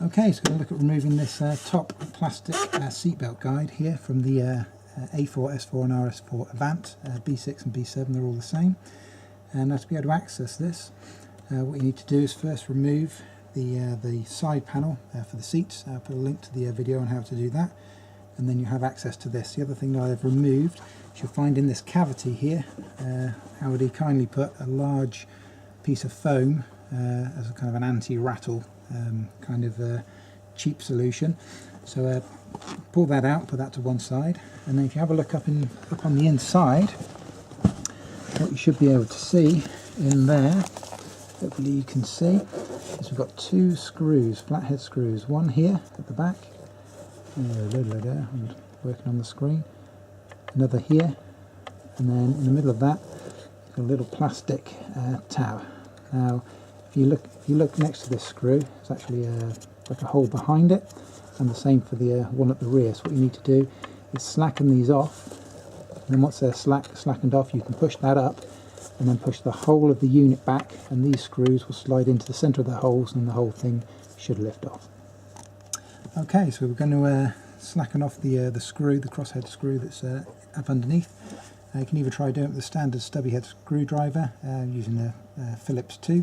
Okay, so we're going to look at removing this top plastic seatbelt guide here from the A4, S4 and RS4 Avant, B6 and B7, they're all the same. And to be able to access this, what you need to do is first remove the side panel for the seats. I'll put a link to the video on how to do that, and then you have access to this. The other thing that I've removed, you'll find in this cavity here, Audi kindly put a large piece of foam as a kind of an anti-rattle kind of cheap solution. So pull that out, put that to one side, and then if you have a look up on the inside, what you should be able to see in there, hopefully you can see, is we've got two screws, flathead screws, one here at the back, I'm working on the screen, another here, and then in the middle of that, a little plastic tab. Now, if you look next to this screw, there's actually like a hole behind it, and the same for the one at the rear. So what you need to do is slacken these off, and then once they're slackened off, you can push that up, and then push the whole of the unit back, and these screws will slide into the centre of the holes, and the whole thing should lift off. Okay, so we're going to slacken off the screw, the crosshead screw that's up underneath. You can either try doing it with the standard stubby head screwdriver using a Phillips 2,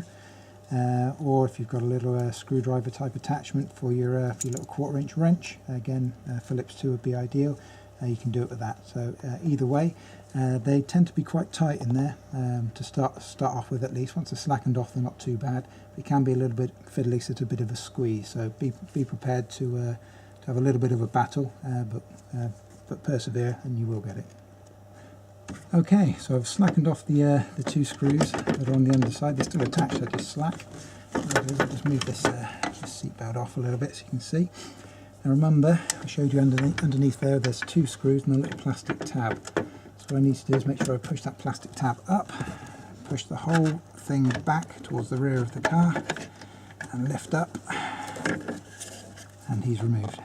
or if you've got a little screwdriver type attachment for your little 1/4" wrench, again Phillips 2 would be ideal. You can do it with that. So either way, they tend to be quite tight in there to start off with, at least. Once they're slackened off, they're not too bad. It can be a little bit fiddly, so it's a bit of a squeeze. So be prepared to have a little bit of a battle, but persevere, and you will get it. Okay, so I've slackened off the two screws that are on the underside. They're still attached, they're just slack. I'll just move this seat belt off a little bit so you can see. Now remember, I showed you underneath there's two screws and a little plastic tab. So what I need to do is make sure I push that plastic tab up, push the whole thing back towards the rear of the car, and lift up, and he's removed.